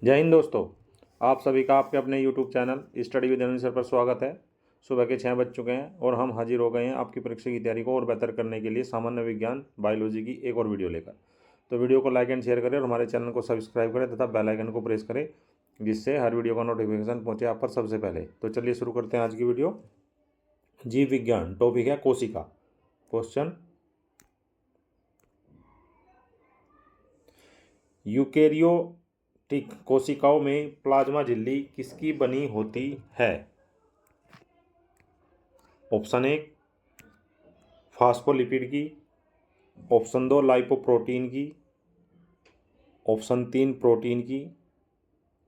जय हिंद दोस्तों, आप सभी का आपके अपने YouTube channel study with Anil sir पर स्वागत है। सुबह के 6 बज चुके हैं और हम हाजिर हो गए हैं आपकी परीक्षा की तैयारी को और बेहतर करने के लिए सामान्य विज्ञान बायोलॉजी की एक और वीडियो लेकर। तो वीडियो को लाइक एंड शेयर करें और हमारे चैनल को सब्सक्राइब करें तथा बेल आइकन को प्रेस करें, जिससे हर वीडियो का नोटिफिकेशन पहुँचे आप पर सबसे पहले। तो चलिए शुरू करते हैं आज की वीडियो। जीव विज्ञान, टॉपिक है कोशिका। क्वेश्चन, यूकेरियोटिक कोशिकाओं में प्लाज्मा झिल्ली किसकी बनी होती है? ऑप्शन 1 फास्फोलिपिड की, ऑप्शन 2 लाइपोप्रोटीन की, ऑप्शन 3 प्रोटीन की,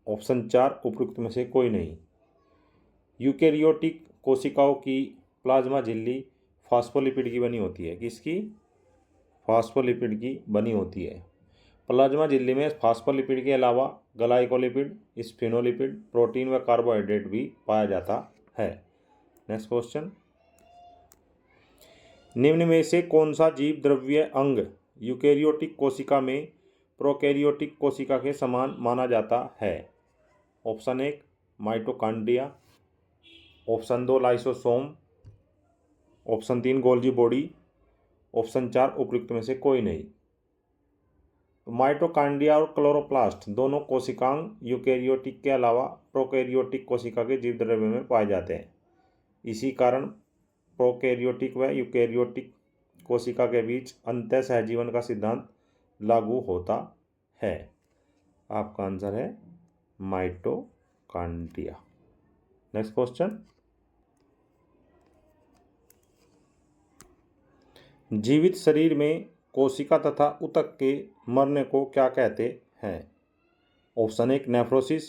ऑप्शन 4 उपरोक्त में से कोई नहीं। यूकेरियोटिक कोशिकाओं की प्लाज्मा झिल्ली फास्फोलिपिड की बनी होती है। किसकी? फास्फोलिपिड की बनी होती है। प्लाज्मा झिल्ली में फास्फोलिपिड के अलावा ग्लाइकोलिपिड, स्फिनोलिपिड, प्रोटीन व कार्बोहाइड्रेट भी पाया जाता है। नेक्स्ट क्वेश्चन, निम्न में से कौन सा जीव द्रव्य अंग यूकेरियोटिक कोशिका में प्रोकैरियोटिक कोशिका के समान माना जाता है? Option 1 mitochondria, option 2 lysosome, option 3 Golgi body, option 4 उपयुक्त में से कोई नहीं। तो माइटोकॉन्ड्रिया और क्लोरोप्लास्ट दोनों कोशिकांग यूकेरियोटिक के अलावा प्रोकैरियोटिक कोशिका के जीव द्रव्य में पाए जाते हैं। इसी कारण प्रोकैरियोटिक व यूकेरियोटिक कोशिका के बीच अंतः सहजीवन का सिद्धांत लागू होता है। आपका आंसर है माइटोकॉन्ड्रिया। नेक्स्ट क्वेश्चन, जीवित शरीर में कोशिका तथा ऊतक के मरने को क्या कहते हैं? Option 1 nephrosis,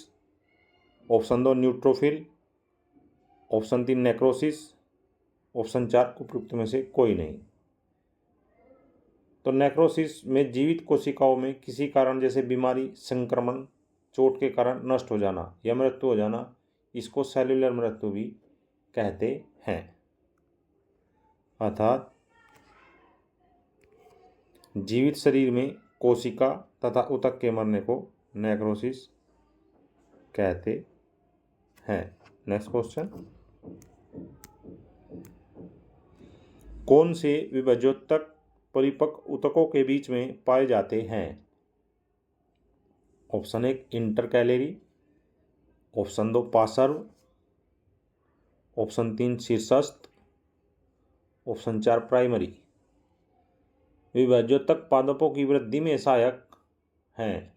option 2 neutrophil, option 3 necrosis, option 4 उपयुक्त में से कोई नहीं। तो नेक्रोसिस में जीवित कोशिकाओं में किसी कारण जैसे बीमारी, संक्रमण, चोट के कारण नष्ट हो जाना या मृत्यु हो जाना, इसको सेल्यूलर मृत्यु भी कहते हैं। अर्थात जीवित शरीर में कोशिका तथा ऊतक के मरने को नेक्रोसिस कहते हैं। नेक्स्ट क्वेश्चन, कौन से विभाजोत्तक परिपक्व ऊतकों के बीच में पाए जाते हैं? ऑप्शन 1 इंटरकैलरी, ऑप्शन 2 पार्श्व, ऑप्शन 3 शीर्षस्थ, ऑप्शन 4 प्राइमरी। विभाजोत्तक पादपों की वृद्धि में सहायक हैं।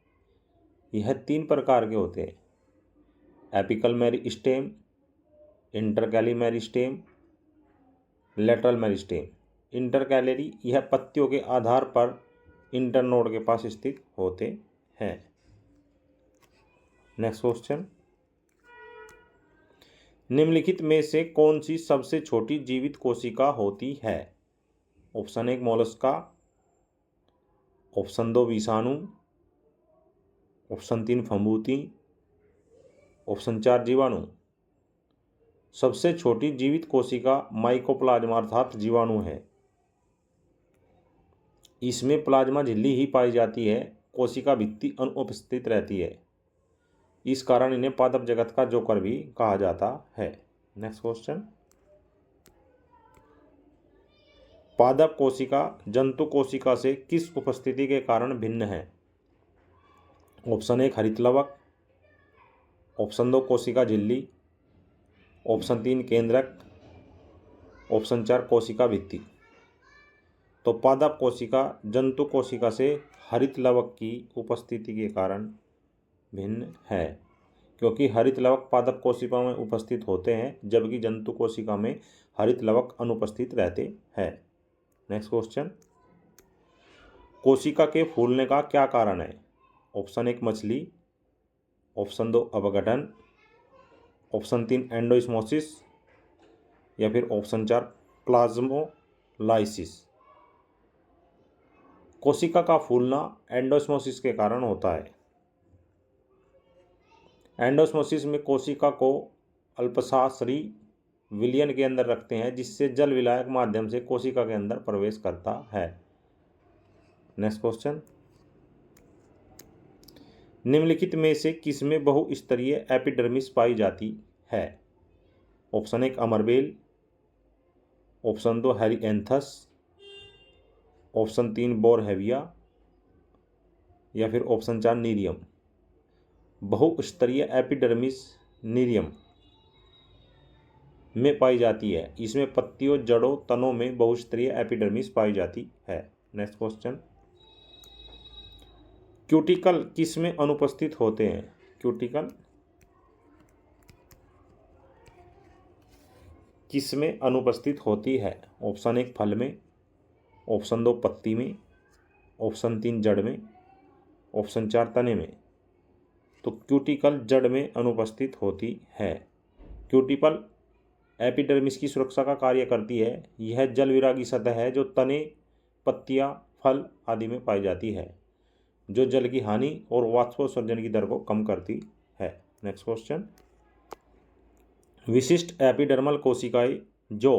यह 3 प्रकार के होते हैं: apical meristem, intercalary meristem, lateral meristem. Intercalary यह पत्तियों के आधार पर इंटरनोड के पास स्थित होते हैं। नेक्स्ट क्वेश्चन, निम्नलिखित में से कौन सी सबसे छोटी जीवित कोशिका होती है? ऑप्शन 1 मोलस्का, ऑप्शन 2 विषाणु, ऑप्शन 3 फफूंदी, ऑप्शन 4 जीवाणु। सबसे छोटी जीवित कोशिका माइकोप्लाज्मा अर्थात जीवाणु है। इसमें प्लाज्मा झिल्ली ही पाई जाती है, कोशिका भित्ति अनुपस्थित रहती है। इस कारण इन्हें पादप जगत का जोकर भी कहा जाता है। नेक्स्ट क्वेश्चन, पादप कोशिका जंतु कोशिका से किस उपस्थिति के कारण भिन्न है? ऑप्शन 1 हरित लवक, ऑप्शन 2 कोशिका झिल्ली, ऑप्शन 3 केंद्रक, ऑप्शन 4 कोशिका भित्ति। तो पादप कोशिका जंतु कोशिका से हरित लवक की उपस्थिति के कारण भिन्न है, क्योंकि हरित लवक पादप कोशिका में उपस्थित होते हैं जबकि जंतु कोशिका में हरित लवक अनुपस्थित रहते हैं। नेक्स्ट क्वेश्चन, कोशिका के फूलने का क्या कारण है? ऑप्शन 1 मछली, ऑप्शन 2 अपघटन, ऑप्शन 3 एंडोस्मोसिस या फिर ऑप्शन 4 प्लाज्मोलाइसिस। कोशिका का फूलना एंडोस्मोसिस के कारण होता है। एंडोस्मोसिस में कोशिका को अल्पशास्त्री विलयन के अंदर रखते हैं, जिससे जल विलायक माध्यम से कोशिका के अंदर प्रवेश करता है। नेक्स्ट क्वेश्चन, निम्नलिखित में से किसमें बहुस्तरीय एपिडर्मिस पाई जाती है? ऑप्शन 1 अमरबेल, ऑप्शन 2 हेरिएंथस, ऑप्शन 3 बोरहेविया या फिर ऑप्शन 4 नीरियम। बहुस्तरीय एपिडर्मिस नीरियम में पाई जाती है। इसमें पत्तियों, जड़ों, तनों में बहुस्तरीय एपिडर्मिस पाई जाती है। नेक्स्ट क्वेश्चन, क्यूटिकल किस में अनुपस्थित होते हैं? क्यूटिकल किस में अनुपस्थित होती है? ऑप्शन 1 फल में, ऑप्शन 2 पत्ती में, ऑप्शन 3 जड़ में, ऑप्शन 4 तने में। तो क्यूटिकल जड़ में अनुपस्थित होती है। क्यूटिकल एपिडर्मिस की सुरक्षा का कार्य करती है। यह जल विरागी सतह है जो तने, पत्तियां, फल आदि में पाई जाती है, जो जल की हानि और वाष्पोत्सर्जन की दर को कम करती है। नेक्स्ट क्वेश्चन, विशिष्ट एपिडर्मल कोशिकाएं जो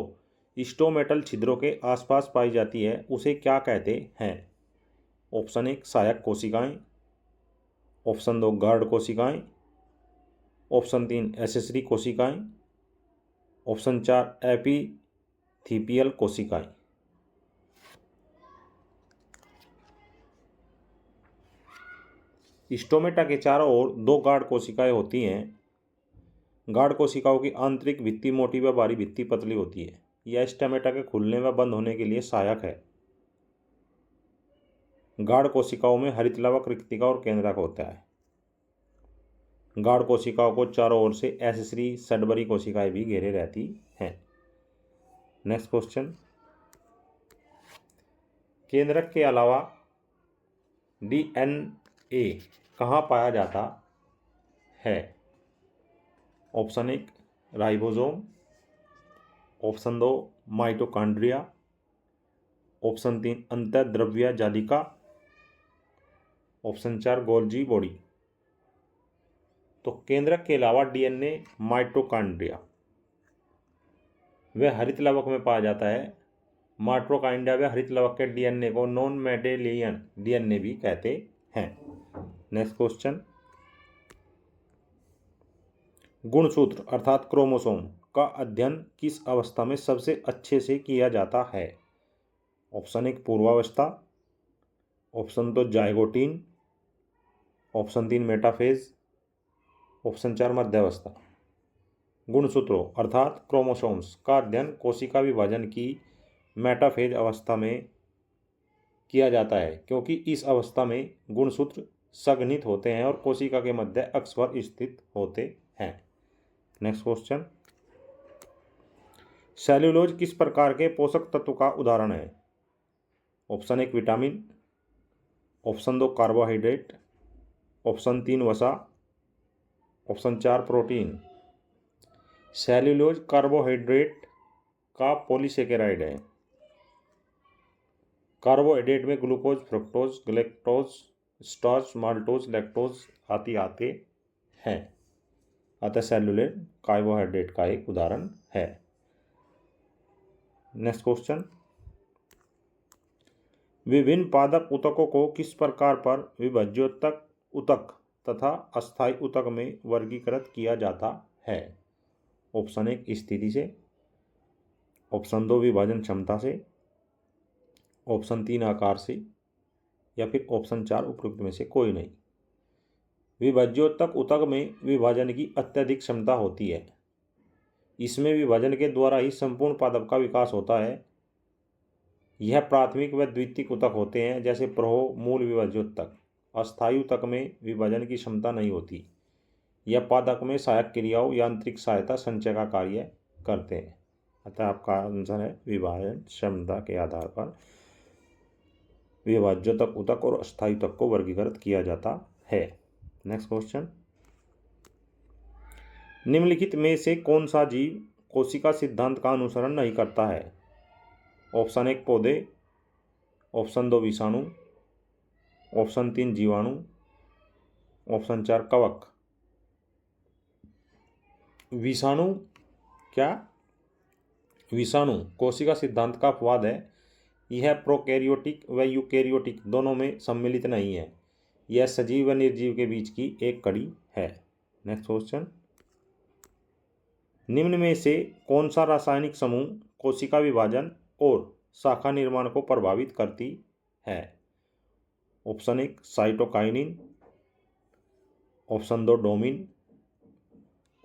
स्टोमेटल छिद्रों के आसपास पाई जाती है उसे क्या कहते हैं? ऑप्शन 1 सहायक कोशिकाएं, ऑप्शन 2 गार्ड कोशिकाएं, ऑप्शन 3 एसेसरी कोशिकाएं, ऑप्शन 4 एपिथीपियल कोशिकाएं। स्टोमेटा के चारों ओर 2 गार्ड कोशिकाएं होती हैं। गार्ड कोशिकाओं की आंतरिक भित्ति मोटी व बाहरी भित्ति पतली होती है। यह स्टोमेटा के खुलने व बंद होने के लिए सहायक है। गार्ड कोशिकाओं में हरितलवक, रिक्तिका और केंद्रक होता है। गार्ड कोशिकाओं को चारों ओर से एसेसरी सडबरी कोशिकाएं भी घेरे रहती हैं। नेक्स्ट क्वेश्चन, केंद्रक के अलावा डीएनए कहाँ पाया जाता है? Option 1 ribosome, option 2 mitochondria, option 3 अंतःद्रव्य जालिका, ऑप्शन 4 गोल्जी बॉडी। तो केंद्रक के अलावा डीएनए माइटोकॉन्ड्रिया वह हरितलवक में पाया जाता है। माइटोकॉन्ड्रिया व हरितलवक के डीएनए को नॉन मेंडेलियन डीएनए भी कहते हैं। नेक्स्ट क्वेश्चन, गुणसूत्र अर्थात क्रोमोसोम का अध्ययन किस अवस्था में सबसे अच्छे से किया जाता है? ऑप्शन 1 पूर्वावस्था, option 2 zygotene, option 3 metaphase, option 4 मध्यावस्था। गुणसूत्रों अर्थात क्रोमोसोम्स का अध्ययन कोशिका विभाजन की मेटाफेज अवस्था में किया जाता है, क्योंकि इस अवस्था में गुणसूत्र संघनित होते हैं और कोशिका के मध्य अक्ष पर स्थित होते हैं। नेक्स्ट क्वेश्चन, सेल्यूलोज किस प्रकार के पोषक तत्व का उदाहरण है? Option 1 vitamin, option 2 carbohydrate, option 3 वसा, ऑप्शन 4 प्रोटीन। सेल्यूलोज कार्बोहाइड्रेट का पॉलीसेकेराइड है। कार्बोहाइड्रेट में glucose, fructose, galactose, starch, maltose, lactose आदि आते हैं। अतः सेल्यूलोज कार्बोहाइड्रेट का एक उदाहरण है। नेक्स्ट क्वेश्चन, विभिन्न पादप ऊतकों को किस प्रकार पर विभाज्योतक ऊतक तथा अस्थायी ऊतक में वर्गीकृत किया जाता है? ऑप्शन 1 स्थिति से, ऑप्शन 2 विभाजन क्षमता से, ऑप्शन 3 आकार से या फिर ऑप्शन 4 उपरोक्त में से कोई नहीं। विभाज्योतक ऊतक में विभाजन की अत्यधिक क्षमता होती है। इसमें विभाजन के द्वारा ही संपूर्ण पादप का विकास होता है। यह प्राथमिक व द्वितीयक ऊतक होते हैं, जैसे प्रहो, मूल विभाज्योतक। अस्थायी ऊतक में विभाजन की क्षमता नहीं होती। यह पादप में सहायक क्रियाओं, यांत्रिक सहायता, संचय का कार्य करते हैं। अतः आपका आंसर है विभाजन क्षमता के आधार पर विभाज्योतक ऊतक और अस्थायी ऊतक को वर्गीकृत किया जाता है। नेक्स्ट क्वेश्चन, निम्नलिखित में से कौन सा जीव कोशिका सिद्धांत का अनुसरण नहीं करता है? ऑप्शन 1 पौधे, ऑप्शन 2 विषाणु, ऑप्शन 3 जीवाणु, ऑप्शन 4 कवक। विषाणु क्या? विषाणु कोशिका सिद्धांत का अपवाद है। यह प्रोकैरियोटिक व यूकैरियोटिक दोनों में सम्मिलित नहीं है। यह सजीव व निर्जीव के बीच की एक कड़ी है। नेक्स्ट क्वेश्चन, निम्न में से कौन सा रासायनिक समूह कोशिका विभाजन और शाखा निर्माण को प्रभावित करती है? Option 1 cytokinin, option 2 dormin,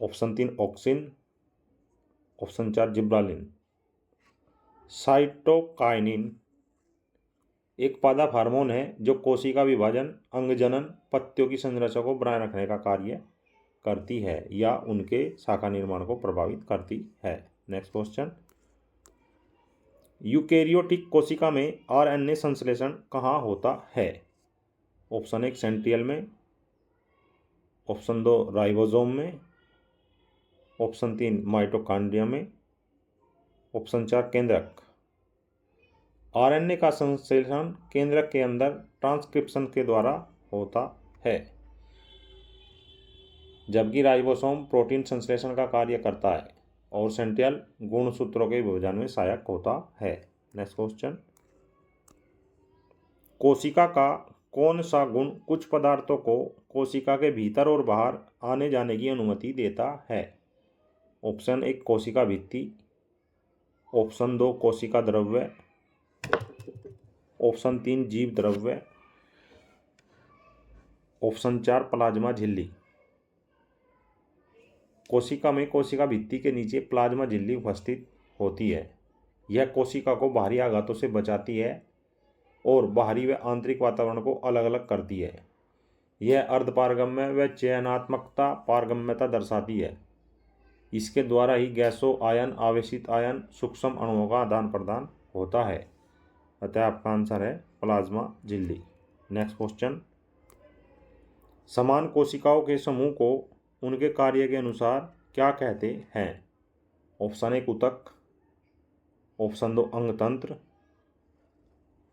option 3 auxin, option 4 gibberellin. Cytokinin एक पादप हार्मोन है जो कोशिका विभाजन, अंगजनन, पत्तियों की संरचना को बनाए रखने का कार्य करती है या उनके शाखा निर्माण को प्रभावित करती है। नेक्स्ट क्वेश्चन, यूकेरियोटिक कोशिका में आरएनए संश्लेषण कहाँ होता है? ऑप्शन 1 सेंट्रियल में, ऑप्शन 2 राइबोसोम में, ऑप्शन 3 माइटोकॉन्ड्रिया में, ऑप्शन 4 केंद्रक। आरएनए का संश्लेषण केंद्रक के अंदर ट्रांसक्रिप्शन के द्वारा होता है, जबकि राइबोसोम प्रोटीन संश्लेषण का कार्य करता है और सेंट्रियल गुणसूत्रों के विभाजन में सहायक होता है। नेक्स्ट क्वेश्चन, कोशिका का कौन सा गुण कुछ पदार्थों को कोशिका के भीतर और बाहर आने जाने की अनुमति देता है? ऑप्शन 1 कोशिका भित्ति, ऑप्शन 2 कोशिका द्रव्य, ऑप्शन 3 जीव द्रव्य, ऑप्शन 4 प्लाज्मा झिल्ली। कोशिका में कोशिका भित्ति के नीचे प्लाज्मा झिल्ली उपस्थित होती है। यह कोशिका को बाहरी आघातों से बचाती है और बाहरी व आंतरिक वातावरण को अलग अलग करती है। यह अर्धपारगम्य व चयनात्मकता पारगम्यता दर्शाती है। इसके द्वारा ही गैसों, आयन, आवेशित आयन, सूक्ष्म अणुओं का आदान प्रदान होता है। अतः आपका आंसर है प्लाज्मा झिल्ली। नेक्स्ट क्वेश्चन, समान कोशिकाओं के समूह को उनके कार्य के अनुसार क्या कहते हैं? ऑप्शन 1 ऊतक, ऑप्शन 2 अंगतंत्र,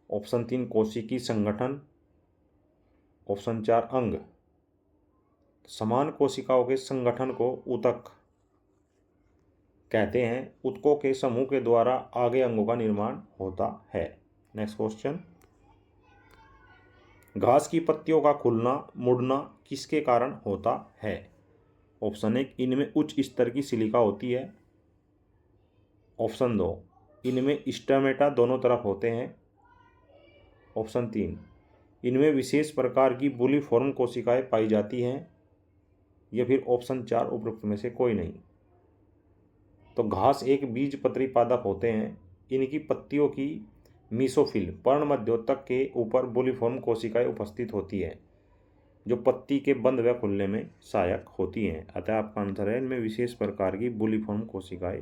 ऑप्शन 3 कोशिकीय संगठन, ऑप्शन 4 अंग। समान कोशिकाओं के संगठन को ऊतक कहते हैं। ऊतकों के समूह के द्वारा आगे अंगों का निर्माण होता है। नेक्स्ट क्वेश्चन, घास की पत्तियों का खुलना मुड़ना किसके कारण होता है? ऑप्शन 1 इनमें उच्च स्तर की सिलिका होती है, ऑप्शन 2 इनमें स्टोमेटा दोनों तरफ होते हैं, ऑप्शन 3 इनमें विशेष प्रकार की बुलिफॉर्म कोशिकाएं पाई जाती हैं, या फिर ऑप्शन 4 उपरोक्त में से कोई नहीं। तो घास एक बीजपत्री पादप होते हैं। इनकी पत्तियों की मीसोफिल पर्णमध्योतक के ऊपर बुलिफॉर्म कोशिकाएं उपस्थित होती है जो पत्ती के बंद व खुलने में सहायक होती हैं। अतः आपका आंसर है इनमें विशेष प्रकार की बुलिफॉर्म कोशिकाएं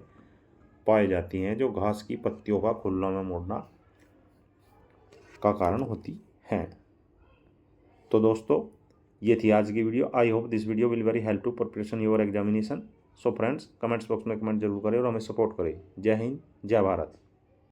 पाई जाती हैं जो घास की पत्तियों का खुलना व मोड़ना का कारण होती हैं। तो दोस्तों, ये थी आज की video. I hope this video will very help to preparation your examination. So friends, comments box में कमेंट जरूर करें और हमें सपोर्ट करें। जय हिंद, जय भारत।